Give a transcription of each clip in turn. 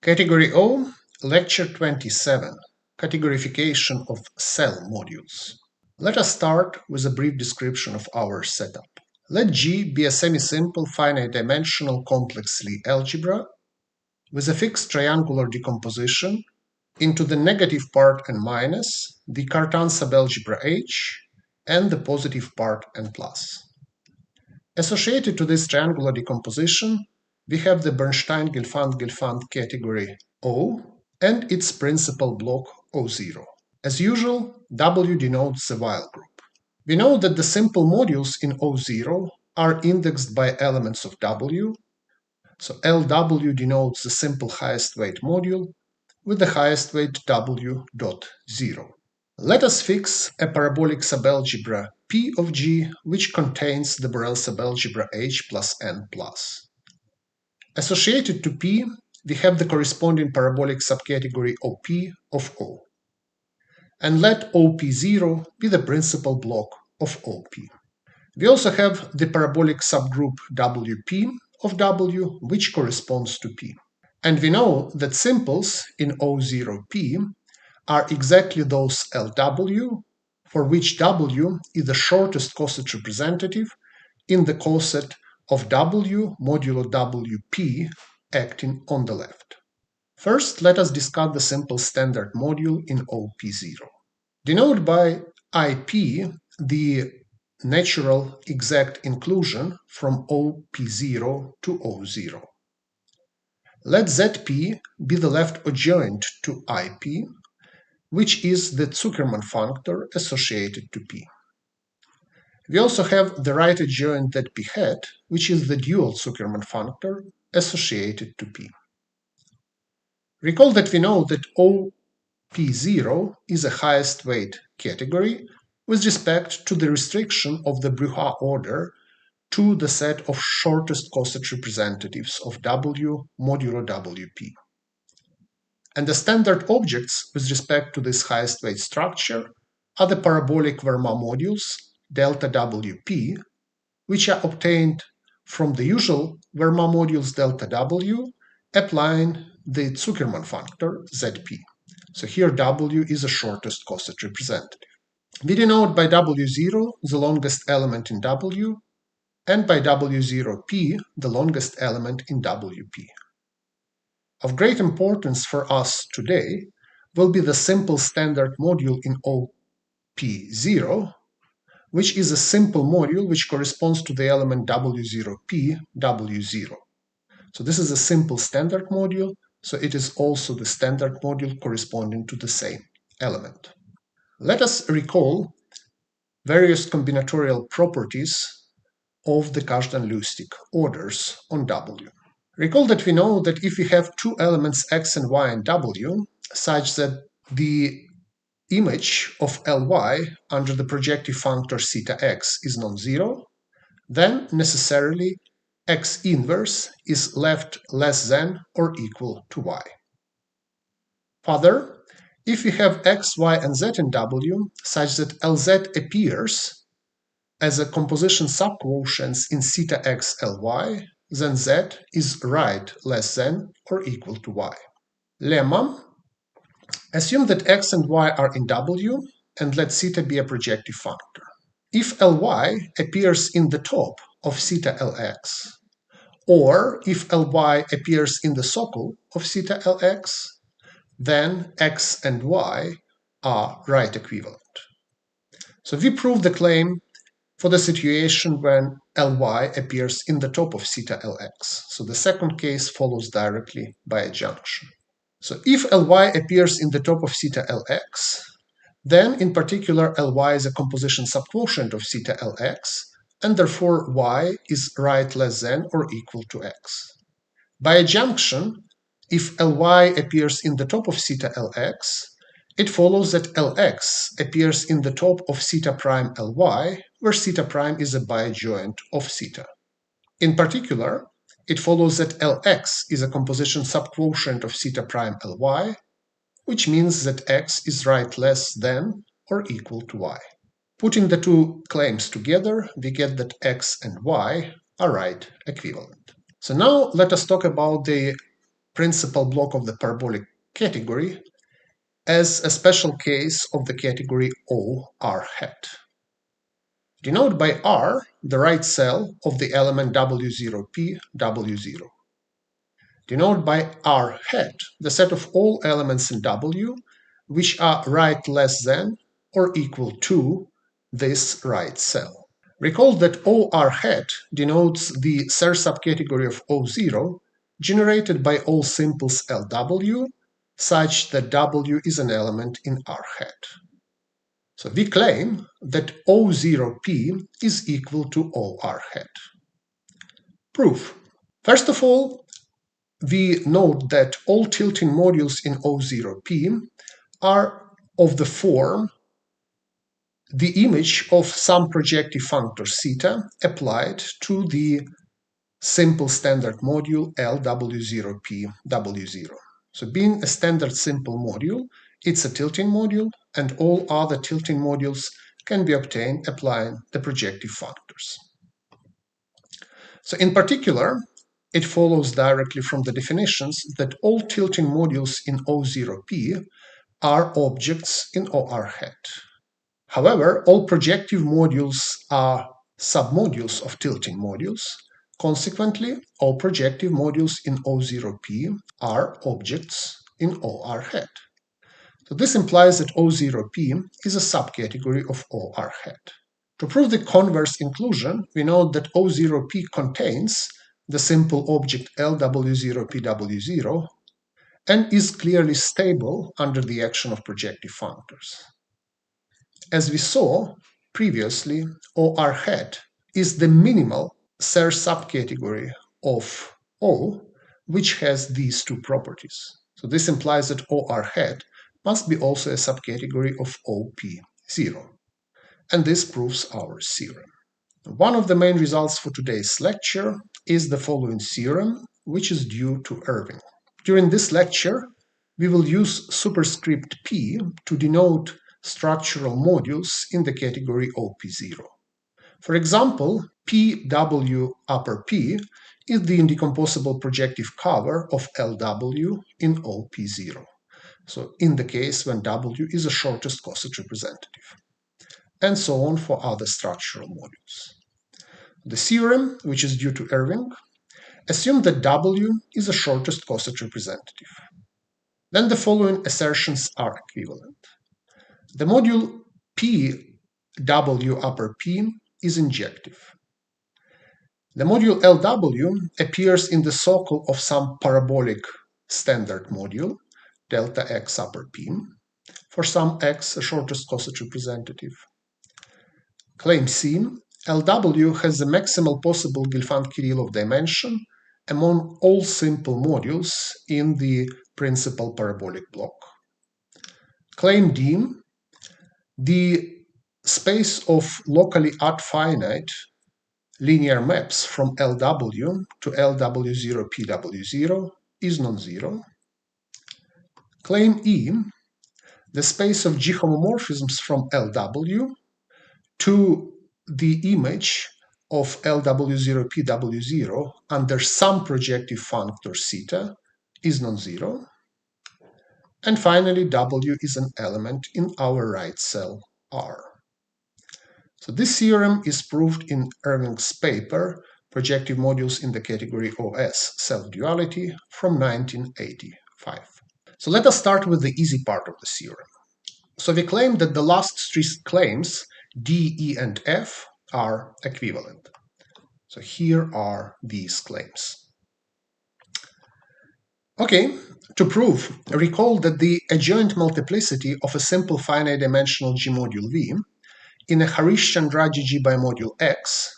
Category O, Lecture 27, Categorification of Cell Modules. Let us start with a brief description of our setup. Let G be a semi-simple finite-dimensional complex Lie algebra with a fixed triangular decomposition into the negative part and minus, the Cartan subalgebra H, and the positive part and plus. Associated to this triangular decomposition, we have the Bernstein-Gelfand category O and its principal block O0. As usual, W denotes the Weyl group. We know that the simple modules in O0 are indexed by elements of W, so LW denotes the simple highest weight module with the highest weight W dot 0. Let us fix a parabolic subalgebra P of G which contains the Borel subalgebra H plus N plus. Associated to P, we have the corresponding parabolic subcategory OP of O. And let OP0 be the principal block of OP. We also have the parabolic subgroup WP of W, which corresponds to P. And we know that simples in O0P are exactly those LW for which W is the shortest coset representative in the coset of W modulo WP acting on the left. First, let us discuss the simple standard module in OP0. Denote by IP the natural exact inclusion from OP0 to O0. Let ZP be the left adjoint to IP, which is the Zuckerman functor associated to P. We also have the right adjoint ZP hat, which is the dual Zuckerman functor associated to P. Recall that we know that OP0 is a highest weight category with respect to the restriction of the Bruhat order to the set of shortest coset representatives of W modulo WP. And the standard objects with respect to this highest weight structure are the parabolic Verma modules delta WP, which are obtained from the usual Verma modules delta W applying the Zuckerman functor ZP. So here W is the shortest coset representative. We denote by W0 the longest element in W and by W0P the longest element in WP. Of great importance for us today will be the simple standard module in OP0, which is a simple module which corresponds to the element W0P, W0. So this is a simple standard module, so it is also the standard module corresponding to the same element. Let us recall various combinatorial properties of the Kazhdan-Lusztig orders on W. Recall that we know that if we have two elements x and y in W, such that the image of Ly under the projective functor theta x is non-zero, then necessarily x inverse is left less than or equal to y. Further, if we have x, y, and z in W, such that Lz appears as a composition subquotients in theta x Ly, then z is right less than or equal to y. Lemma: assume that x and y are in W and let theta be a projective functor. If Ly appears in the top of theta Lx, or if Ly appears in the socle of theta Lx, then x and y are right equivalent. So we prove the claim for the situation when Ly appears in the top of theta Lx. So the second case follows directly by adjunction. So if Ly appears in the top of theta Lx, then in particular Ly is a composition subquotient of theta Lx, and therefore y is right less than or equal to x. By adjunction, if Ly appears in the top of theta Lx, it follows that Lx appears in the top of theta prime Ly, where theta prime is a biadjoint of theta. In particular, it follows that Lx is a composition subquotient of theta prime Ly, which means that x is right less than or equal to y. Putting the two claims together, we get that x and y are right equivalent. So now let us talk about the principal block of the parabolic category as a special case of the category OR hat. Denote by R the right cell of the element W0P, W0. Denote by R hat the set of all elements in W which are right less than or equal to this right cell. Recall that OR hat denotes the Serre subcategory of O0 generated by all simples LW such that W is an element in R hat. So we claim that O0P is equal to OR hat. Proof. First of all, we note that all tilting modules in O0P are of the form the image of some projective functor theta applied to the simple standard module LW0P W0. So being a standard simple module, it's a tilting module, and all other tilting modules can be obtained applying the projective functors. So in particular, it follows directly from the definitions that all tilting modules in O0P are objects in OR hat. However, all projective modules are submodules of tilting modules. Consequently, all projective modules in O0P are objects in OR hat. So this implies that O0P is a subcategory of OR hat. To prove the converse inclusion, we note that O0P contains the simple object LW0PW0 and is clearly stable under the action of projective functors. As we saw previously, OR hat is the minimal Serre subcategory of O, which has these two properties. So this implies that OR hat must be also a subcategory of OP0. And this proves our theorem. One of the main results for today's lecture is the following theorem, which is due to Irving. During this lecture, we will use superscript P to denote structural modules in the category OP0. For example, PW upper P is the indecomposable projective cover of LW in OP0. So in the case when W is the shortest coset representative. And so on for other structural modules. The theorem, which is due to Irving, assumes that W is the shortest coset representative. Then the following assertions are equivalent. The module PW upper P is injective. The module LW appears in the socle of some parabolic standard module, delta x upper P, for some x, the shortest coset representative. Claim C, LW has the maximal possible Gelfand-Kirillov dimension among all simple modules in the principal parabolic block. Claim D, the space of locally finite linear maps from LW to LW0PW0 is non-zero. Claim E, the space of G homomorphisms from LW to the image of LW0PW0 under some projective functor theta is non-zero. And finally, W is an element in our right cell R. So this theorem is proved in Irving's paper, Projective Modules in the Category OS, Self-Duality, from 1985. So let us start with the easy part of the theorem. So we claim that the last three claims, D, E, and F, are equivalent. So here are these claims. Okay, to prove, recall that the adjoint multiplicity of a simple finite-dimensional G module V in a Harish-Chandraji G bimodule X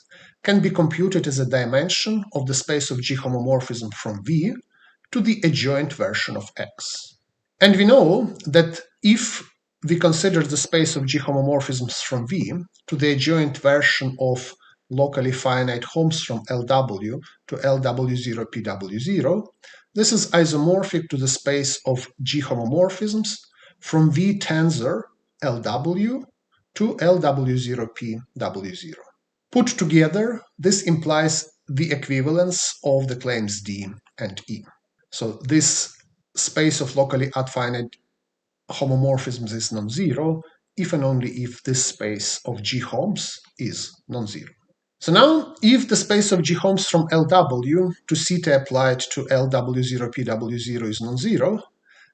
can be computed as a dimension of the space of G homomorphism from V to the adjoint version of X. And we know that if we consider the space of G homomorphisms from V to the adjoint version of locally finite homes from LW to LW0PW0, this is isomorphic to the space of G homomorphisms from V tensor LW to LW0PW0. Put together, this implies the equivalence of the claims D and E. So this space of locally adfinite homomorphisms is non-zero if and only if this space of G-homes is non-zero. So now, if the space of G-homes from LW to theta applied to LW0Pw0 is non-zero,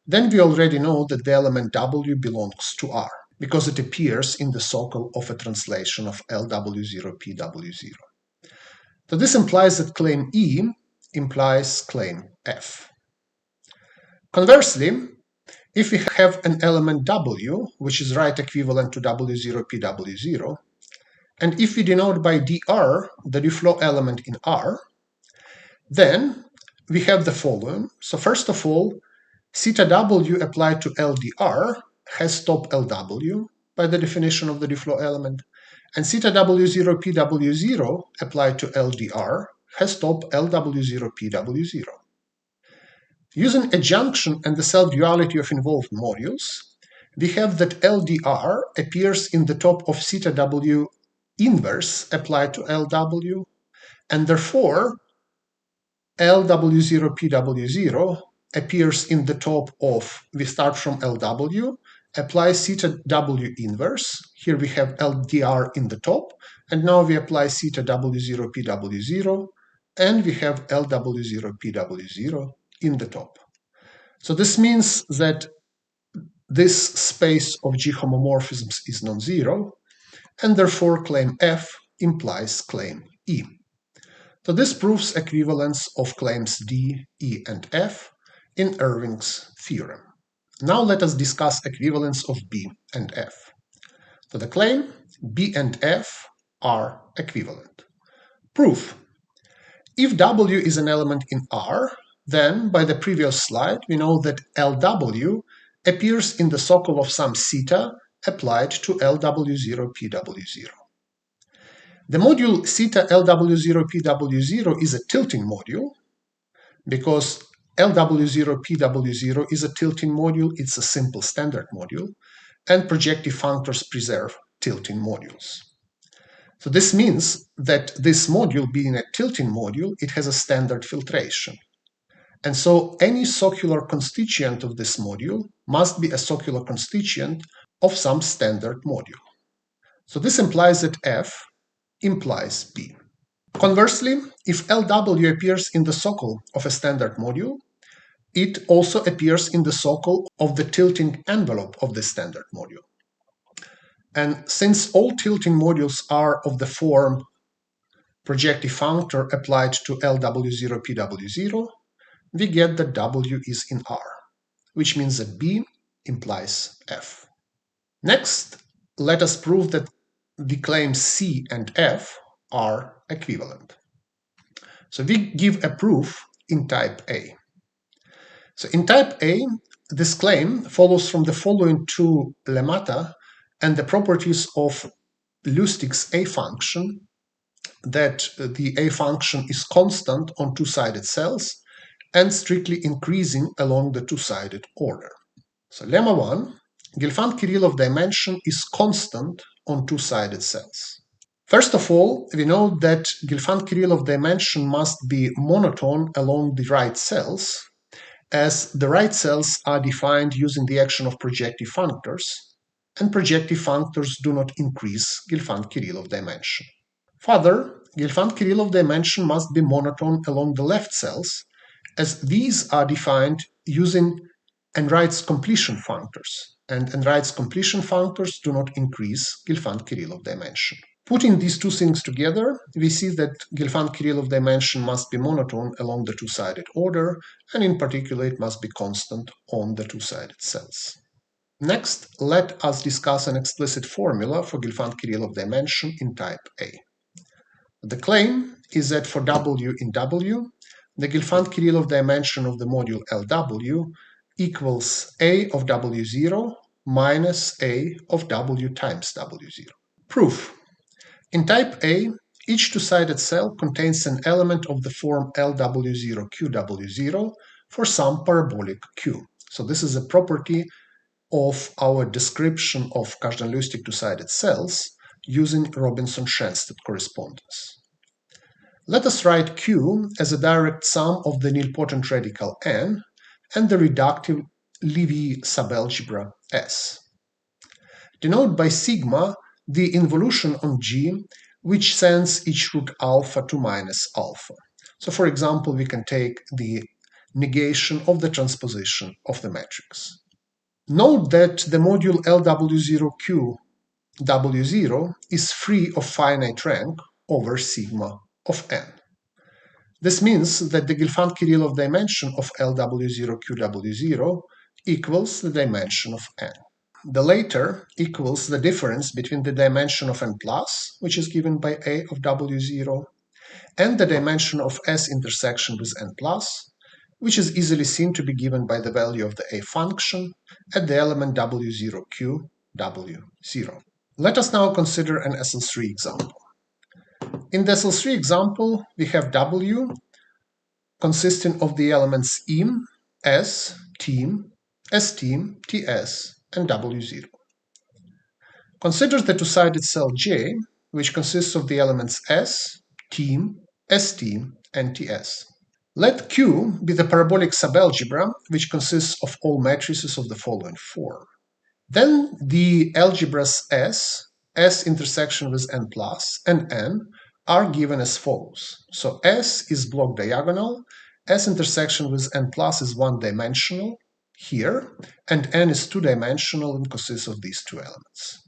then we already know that the element W belongs to R, because it appears in the socle of a translation of LW0Pw0. So this implies that claim E implies claim F. Conversely, if we have an element W, which is right equivalent to W0Pw0, and if we denote by dr the reflow element in R, then we have the following. So first of all, theta W applied to LdR has top LW by the definition of the reflow element, and theta W0Pw0 applied to LdR has top LW0Pw0. Using adjunction and the self-duality of involved modules, we have that LdR appears in the top of theta W inverse applied to LW, and therefore LW0Pw0 appears in the top of, we start from LW, apply theta W inverse, here we have LdR in the top, and now we apply theta W0Pw0, and we have LW0Pw0 in the top. So this means that this space of G homomorphisms is non-zero, and therefore claim F implies claim E. So this proves equivalence of claims D, E, and F in Irving's theorem. Now let us discuss equivalence of B and F. So the claim B and F are equivalent. Proof. If W is an element in R, then by the previous slide we know that LW appears in the socle of some theta applied to LW0Pw0. The module theta LW0Pw0 is a tilting module because LW0Pw0 is a tilting module, it's a simple standard module, and projective functors preserve tilting modules. So this means that this module being a tilting module, it has a standard filtration. And so any circular constituent of this module must be a circular constituent of some standard module. So this implies that F implies B. Conversely, if LW appears in the socle of a standard module, it also appears in the socle of the tilting envelope of the standard module. And since all tilting modules are of the form projective functor applied to LW0Pw0, we get that W is in R, which means that B implies F. Next, let us prove that the claims C and F are equivalent. So we give a proof in type A. So in type A, this claim follows from the following two lemmata and the properties of Lustig's A function, that the A function is constant on two-sided cells and strictly increasing along the two-sided order. So lemma 1, Gelfand-Kirillov dimension is constant on two-sided cells. First of all, we know that Gelfand-Kirillov dimension must be monotone along the right cells, as the right cells are defined using the action of projective functors, and projective functors do not increase Gelfand-Kirillov dimension. Further, Gelfand-Kirillov dimension must be monotone along the left cells, as these are defined using Enright's completion functors, and Enright's completion functors do not increase Gelfand-Kirillov dimension. Putting these two things together, we see that Gelfand-Kirillov dimension must be monotone along the two-sided order, and in particular it must be constant on the two-sided cells. Next, let us discuss an explicit formula for Gelfand-Kirillov dimension in type A. The claim is that for W in W, the Gelfand-Kirillov dimension of the module LW equals A of W0 minus A of W times W0. Proof. In type A, each two-sided cell contains an element of the form LW0QW0 for some parabolic Q. So this is a property of our description of Kazhdan-Lustig two-sided cells using Robinson-Shenstedt correspondence. Let us write Q as a direct sum of the nilpotent radical n and the reductive Levy subalgebra S. Denote by sigma the involution on G which sends each root alpha to minus alpha. So for example, we can take the negation of the transposition of the matrix. Note that the module LW0Q W0 is free of finite rank over sigma of n. This means that the Gelfand-Kirillov dimension of LW0QW0 equals the dimension of n. The latter equals the difference between the dimension of n plus, which is given by A of W0, and the dimension of S intersection with n plus, which is easily seen to be given by the value of the A function at the element W0Q W0. Let us now consider an SL3 example. In the SL3 example, we have W consisting of the elements im, s, team, s-team, ts, and W0. Consider the two-sided cell J, which consists of the elements s, team, s-team, and ts. Let Q be the parabolic subalgebra, which consists of all matrices of the following form. Then the algebras S, S intersection with n plus, and n are given as follows. So S is block diagonal, S intersection with n plus is one-dimensional here, and n is two-dimensional and consists of these two elements.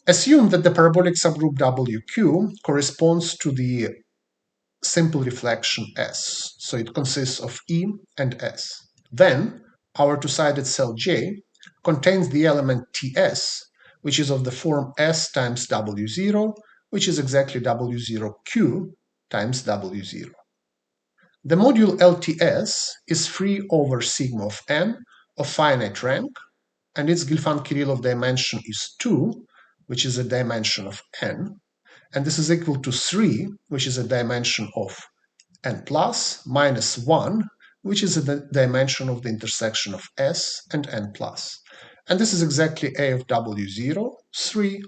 Assume that the parabolic subgroup WQ corresponds to the simple reflection S, so it consists of E and S. Then our two-sided cell J contains the element Ts, which is of the form S times W0, which is exactly W0Q times W0. The module LTS is free over sigma of n of finite rank, and its Gelfand-Kirillov dimension is 2, which is a dimension of n, and this is equal to 3, which is a dimension of n plus, minus 1, which is a dimension of the intersection of S and n plus. And this is exactly A of W0, 3,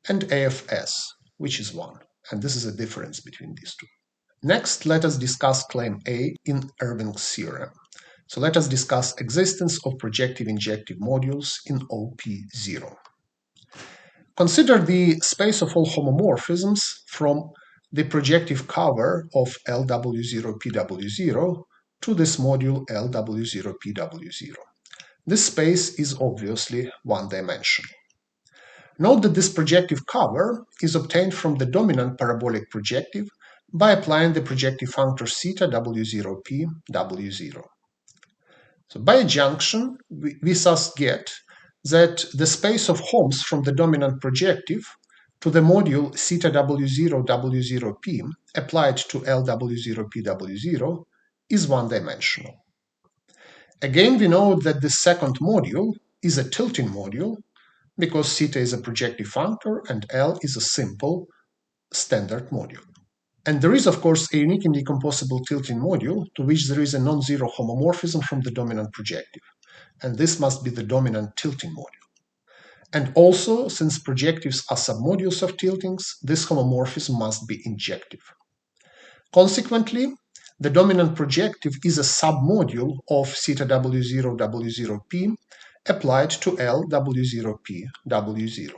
and A of S, which is 1. And this is a difference between these two. Next, let us discuss claim A in Irving's theorem. So let us discuss existence of projective-injective modules in OP0. Consider the space of all homomorphisms from the projective cover of LW0PW0 to this module LW0PW0. This space is obviously one-dimensional. Note that this projective cover is obtained from the dominant parabolic projective by applying the projective functor theta W0P W0. So by adjunction, we thus get that the space of homes from the dominant projective to the module theta W0 W0P applied to LW0P W0 is one-dimensional. Again, we know that the second module is a tilting module because theta is a projective functor and L is a simple standard module. And there is, of course, a unique and decomposable tilting module to which there is a non-zero homomorphism from the dominant projective. And this must be the dominant tilting module. And also, since projectives are submodules of tiltings, this homomorphism must be injective. Consequently, the dominant projective is a submodule of theta W0 W0P applied to L W0P W0.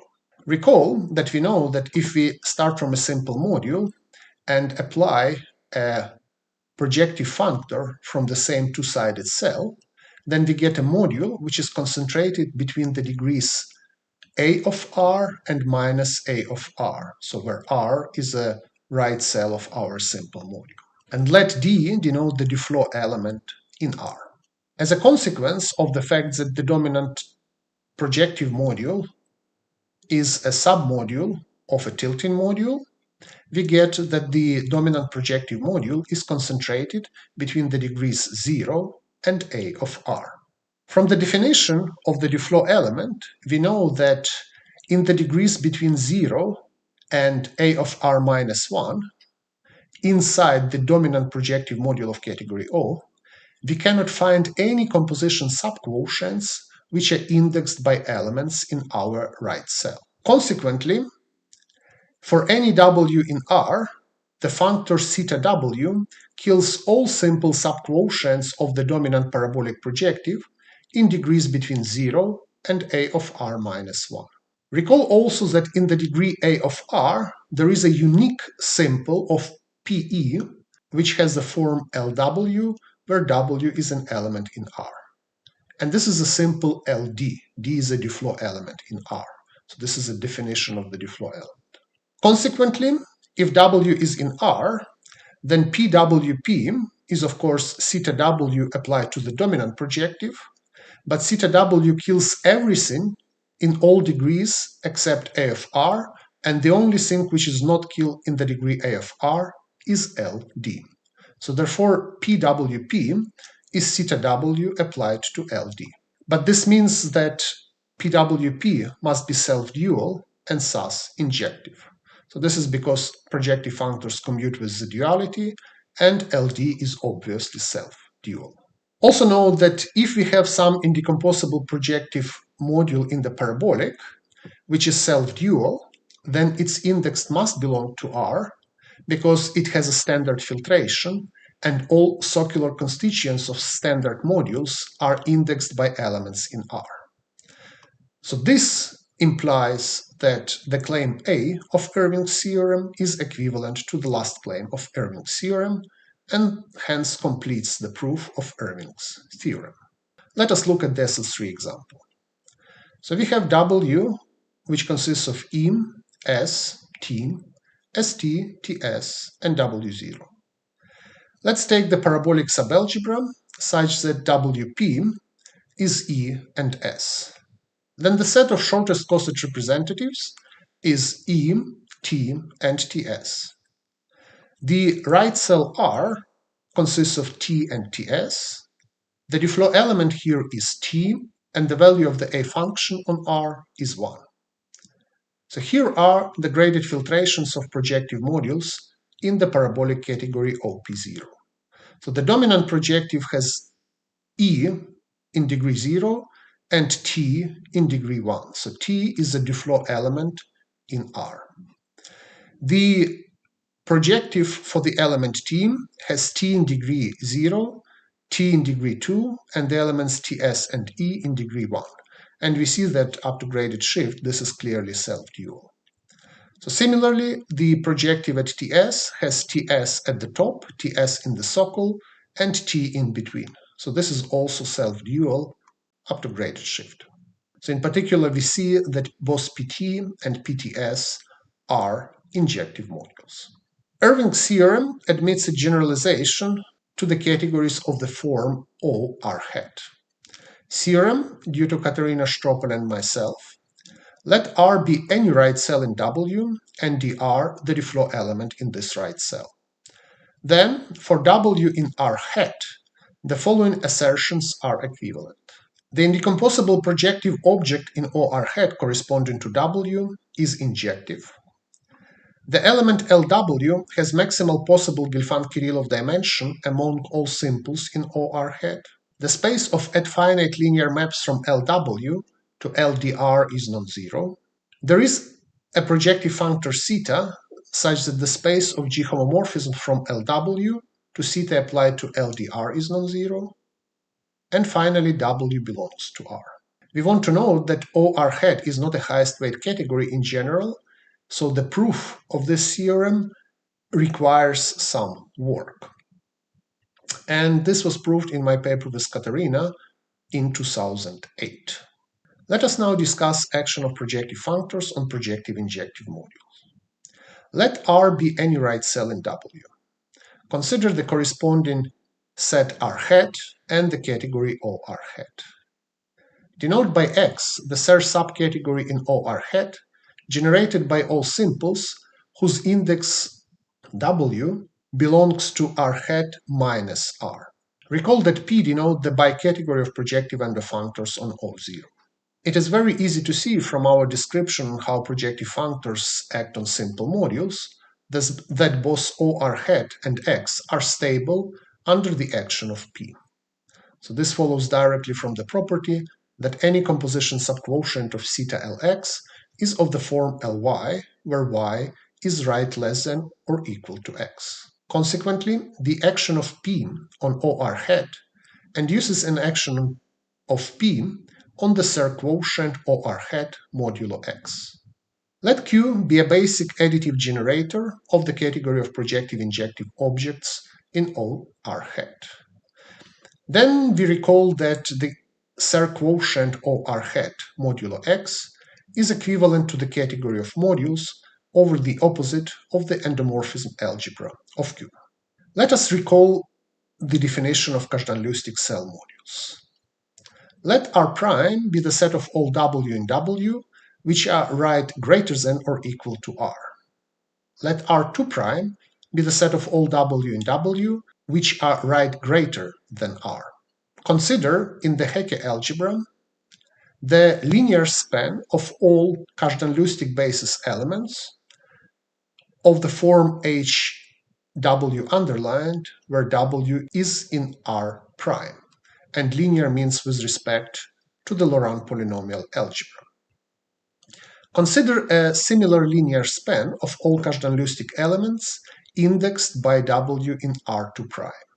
Recall that we know that if we start from a simple module and apply a projective functor from the same two-sided cell, then we get a module which is concentrated between the degrees A of R and minus A of R, so where R is a right cell of our simple module. And let D denote the Duflo element in R. As a consequence of the fact that the dominant projective module is a submodule of a tilting module, we get that the dominant projective module is concentrated between the degrees 0 and A of R. From the definition of the Duflo element, we know that in the degrees between 0 and A of R minus 1, inside the dominant projective module of category O, we cannot find any composition subquotients which are indexed by elements in our right cell. Consequently, for any W in R, the functor theta w kills all simple subquotients of the dominant parabolic projective in degrees between 0 and a of r minus 1. Recall also that in the degree a of r, there is a unique simple of Pe, which has the form Lw, where W is an element in R. And this is a simple Ld. D is a Duflo element in R. So this is a definition of the Duflo element. Consequently, if W is in R, then Pwp is of course theta W applied to the dominant projective, but theta W kills everything in all degrees except a of r, and the only thing which is not killed in the degree a of r is Ld. So therefore Pwp is theta W applied to Ld. But this means that Pwp must be self-dual and thus injective. So this is because projective functors commute with the duality, and Ld is obviously self-dual. Also note that if we have some indecomposable projective module in the parabolic, which is self-dual, then its index must belong to R, because it has a standard filtration, and all circular constituents of standard modules are indexed by elements in R. So this implies that the claim A of Irving's theorem is equivalent to the last claim of Irving's theorem, and hence completes the proof of Irving's theorem. Let us look at the SL3 example. So we have W, which consists of im, S, T, St, Ts, and W0. Let's take the parabolic subalgebra such that Wp is E and S. Then the set of shortest coset representatives is E, T, and Ts. The right cell R consists of T and Ts. The Duflo element here is T, and the value of the A function on R is 1. So here are the graded filtrations of projective modules in the parabolic category OP0. So the dominant projective has E in degree 0 and T in degree 1. So T is a Duflo element in R. The projective for the element T has T in degree 0, T in degree 2, and the elements Ts and E in degree 1. And we see that up to graded shift, this is clearly self-dual. So similarly, the projective at Ts has Ts at the top, Ts in the circle, and T in between. So this is also self-dual up to graded shift. So in particular, we see that both Pt and Pts are injective modules. Irving's theorem admits a generalization to the categories of the form O R hat. Theorem due to Katerina Stropel and myself. Let R be any right cell in W and dr the Duflo element in this right cell. Then, for W in R hat, the following assertions are equivalent. The indecomposable projective object in OR hat corresponding to W is injective. The element Lw has maximal possible Gelfand-Kirillov dimension among all simples in OR hat. The space of at-finite linear maps from Lw to LdR is non-zero. There is a projective functor theta such that the space of G homomorphism from Lw to theta applied to LdR is non-zero. And finally, W belongs to R. We want to note that OR hat is not a highest weight category in general, so the proof of this theorem requires some work. And this was proved in my paper with Katerina in 2008. Let us now discuss action of projective functors on projective-injective modules. Let R be any right cell in W. Consider the corresponding set R hat and the category OR hat. Denote by X the Serre subcategory in OR hat generated by all simples whose index W belongs to R hat minus R. Recall that P denote the bicategory of projective endofunctors on O0. It is very easy to see from our description how projective functors act on simple modules that both OR hat and X are stable under the action of P. So this follows directly from the property that any composition subquotient of theta Lx is of the form Ly, where y is right less than or equal to x. Consequently, the action of P on OR hat induces an action of P on the Serre quotient OR hat modulo x. Let Q be a basic additive generator of the category of projective-injective objects in OR hat. Then we recall that the Serre quotient OR hat modulo x is equivalent to the category of modules over the opposite of the endomorphism algebra of Q. Let us recall the definition of Kazhdan-Lusztig cell modules. Let R prime be the set of all W in W which are right greater than or equal to R. Let R2 prime be the set of all W in W which are right greater than R. Consider in the Hecke algebra the linear span of all Kazhdan-Lusztig basis elements of the form HW underlined, where W is in R prime, and linear means with respect to the Laurent polynomial algebra. Consider a similar linear span of all Kazhdan-Lusztig elements indexed by W in R2 prime.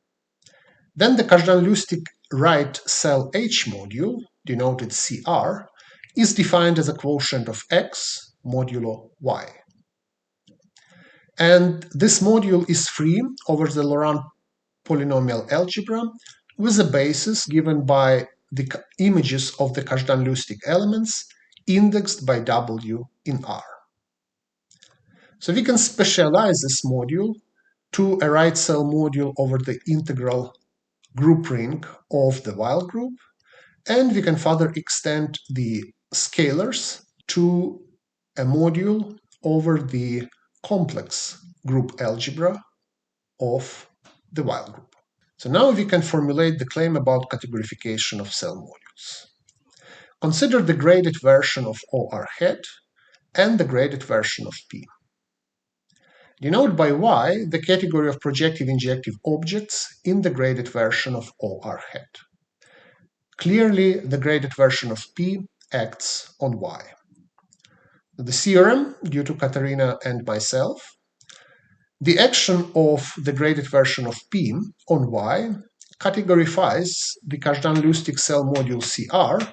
Then the Kazhdan-Lusztig right cell H module, denoted CR, is defined as a quotient of x modulo y. And this module is free over the Laurent polynomial algebra with a basis given by the images of the Kazhdan-Lusztig elements indexed by W in R. So we can specialize this module to a right cell module over the integral group ring of the Weil group, and we can further extend the scalars to a module over the complex group algebra of the Weil group. So now we can formulate the claim about categorification of cell modules. Consider the graded version of OR hat and the graded version of P. Denote by Y the category of projective-injective objects in the graded version of OR hat. Clearly, the graded version of P acts on Y. The theorem, due to Katerina and myself, the action of the graded version of P on Y categorifies the Kazhdan-Lusztig cell module CR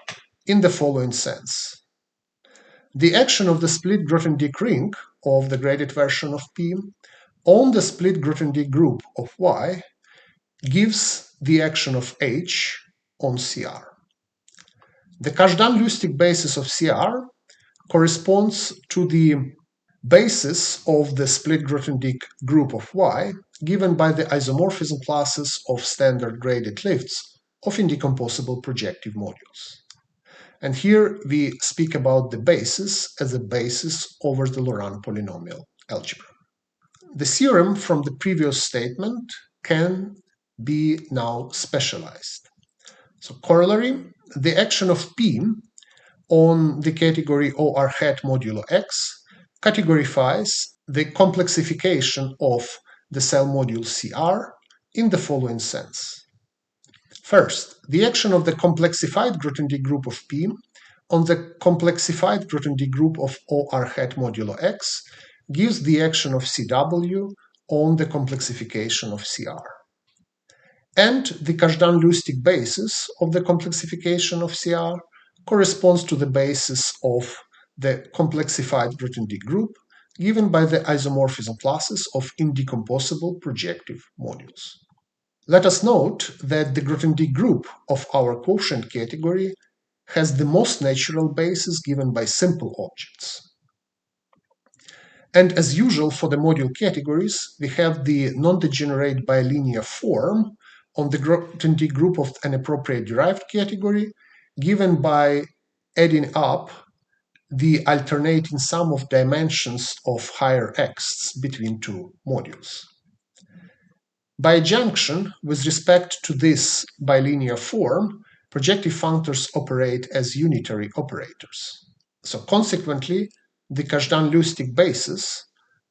in the following sense. The action of the split Grothendieck ring of the graded version of P on the split Grothendieck group of Y gives the action of H on CR. The Kazhdan-Lusztig basis of CR corresponds to the basis of the split Grothendieck group of Y given by the isomorphism classes of standard graded lifts of indecomposable projective modules. And here we speak about the basis as a basis over the Laurent polynomial algebra. The theorem from the previous statement can be now specialized. So corollary, the action of P on the category OR hat modulo x categorifies the complexification of the cell module CR in the following sense. First, the action of the complexified Grothendieck group of P on the complexified Grothendieck group of OR hat modulo x gives the action of CW on the complexification of CR. And the Kazhdan-Lusztig basis of the complexification of CR corresponds to the basis of the complexified Grothendieck group given by the isomorphism classes of indecomposable projective modules. Let us note that the Grothendieck group of our quotient category has the most natural basis given by simple objects. And as usual for the module categories, we have the non-degenerate bilinear form on the Grothendieck group of an appropriate derived category given by adding up the alternating sum of dimensions of higher x between two modules. By adjunction, with respect to this bilinear form, projective functors operate as unitary operators. So consequently, the Kazhdan-Lusztig basis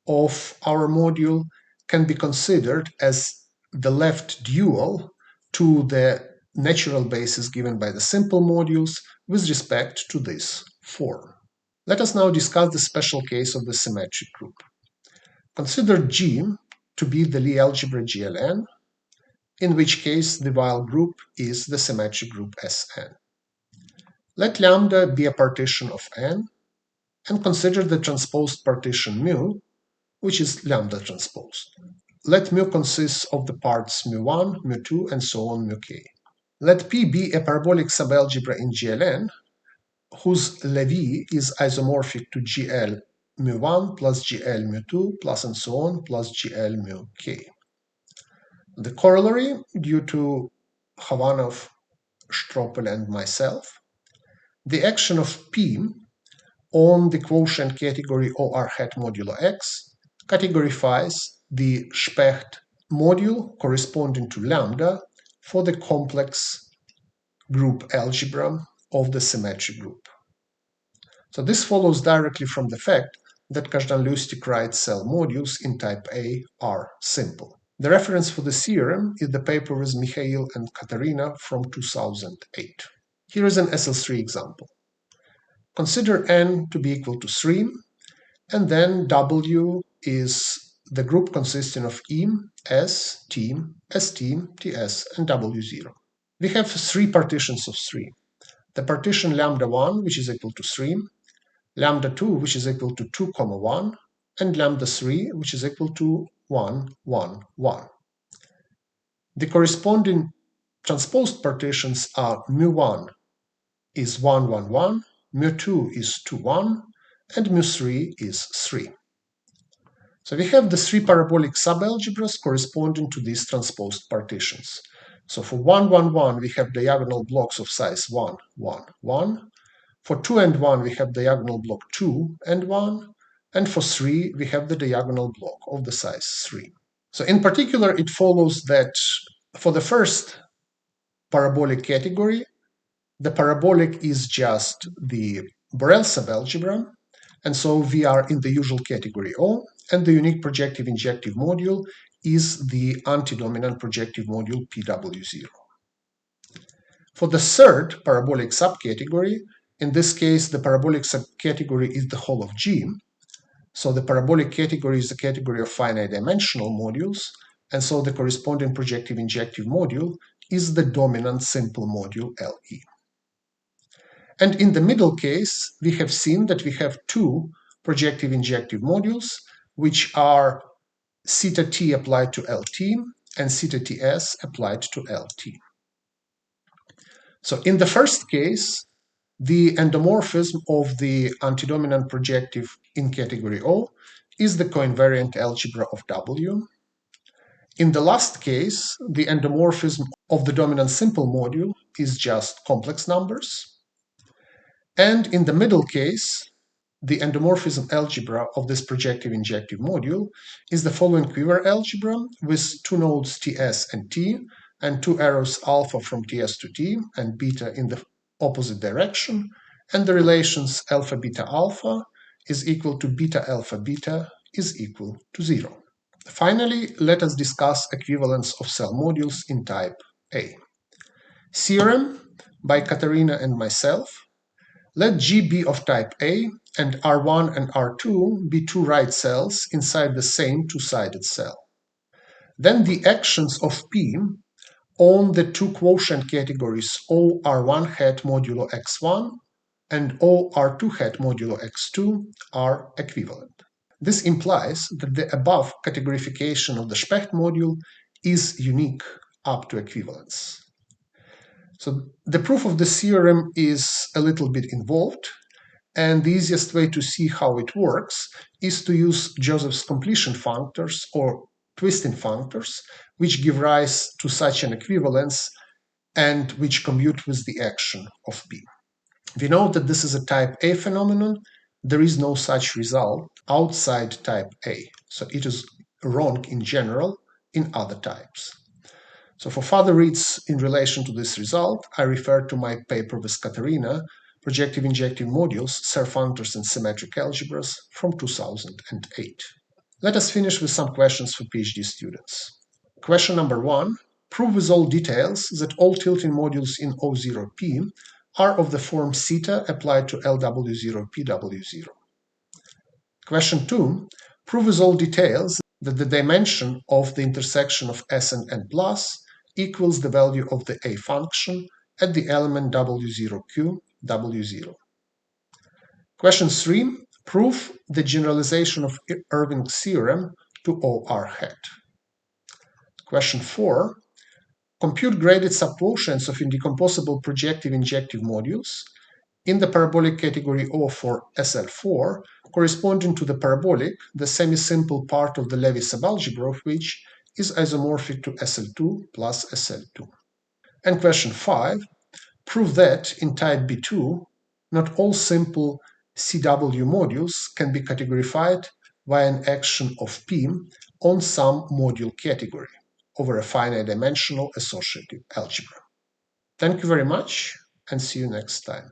of our module can be considered as the left dual to the natural basis given by the simple modules with respect to this form. Let us now discuss the special case of the symmetric group. Consider G to be the Lie algebra GLN, in which case the Weil group is the symmetric group Sn. Let lambda be a partition of n, and consider the transposed partition mu, which is lambda transposed. Let mu consist of the parts mu1, mu2, and so on mu k. Let P be a parabolic subalgebra in GLN, whose Levi is isomorphic to GL mu1 plus GL mu2 plus and so on plus GL mu k. The corollary, due to Khovanov, Stropel, and myself, the action of P on the quotient category OR hat modulo X categorifies the Specht module corresponding to lambda for the complex group algebra of the symmetric group. So this follows directly from the fact that Kazhdan-Lusztig right cell modules in type A are simple. The reference for the theorem is the paper with Mikhail and Katerina from 2008. Here is an SL3 example. Consider n to be equal to 3, and then W is the group consisting of im, s, team, s-team, ts, and w0. We have three partitions of 3. The partition lambda 1, which is equal to 3, lambda 2, which is equal to 2, 1, and lambda 3, which is equal to 1, 1, 1. The corresponding transposed partitions are mu1 is 1, 1, 1, mu2 is 2, 1, and mu3 is 3. So we have the three parabolic subalgebras corresponding to these transposed partitions. So for 1, 1, 1, we have diagonal blocks of size 1, 1, 1. For 2 and 1, we have diagonal block 2 and 1. And for 3, we have the diagonal block of the size 3. So in particular, it follows that for the first parabolic category, the parabolic is just the Borel subalgebra, and so we are in the usual category O, and the unique projective-injective module is the antidominant projective module PW0. For the third parabolic subcategory, in this case, the parabolic subcategory is the whole of G, so the parabolic category is the category of finite-dimensional modules, and so the corresponding projective-injective module is the dominant simple module LE. And in the middle case, we have seen that we have two projective-injective modules, which are theta t applied to LT and theta ts applied to LT. So in the first case, the endomorphism of the antidominant projective in category O is the coinvariant algebra of W. In the last case, the endomorphism of the dominant simple module is just complex numbers. And in the middle case, the endomorphism algebra of this projective-injective module is the following quiver algebra with two nodes Ts and T, and two arrows alpha from Ts to T and beta in the opposite direction, and the relations alpha beta alpha is equal to beta alpha beta is equal to 0. Finally, let us discuss equivalence of cell modules in type A. Theorem by Katerina and myself. Let G be of type A and R1 and R2 be two right cells inside the same two-sided cell. Then the actions of P on the two quotient categories OR1 hat modulo x1 and OR2 hat modulo x2 are equivalent. This implies that the above categorification of the Specht module is unique up to equivalence. So the proof of the theorem is a little bit involved, and the easiest way to see how it works is to use Joseph's completion functors or twisting functors, which give rise to such an equivalence and which commute with the action of P. We know that this is a type A phenomenon. There is no such result outside type A, so it is wrong in general in other types. So for further reads in relation to this result, I refer to my paper with Katerina, Projective-Injective Modules, Serre-Functors and Symmetric Algebras from 2008. Let us finish with some questions for PhD students. Question number 1. Prove with all details that all tilting modules in O0P are of the form theta applied to LW0P W0. Question 2. Prove with all details that the dimension of the intersection of S and N plus equals the value of the A function at the element W0Q, W0. Question 3. Prove the generalization of Irving's theorem to OR hat. Question 4. Compute graded subquotients of indecomposable projective-injective modules in the parabolic category O for SL4, corresponding to the parabolic, the semi-simple part of the Levy subalgebra of which is isomorphic to SL2 plus SL2. And question 5. Prove that in type B2, not all simple CW modules can be categorified via an action of P on some module category over a finite-dimensional associative algebra. Thank you very much, and see you next time.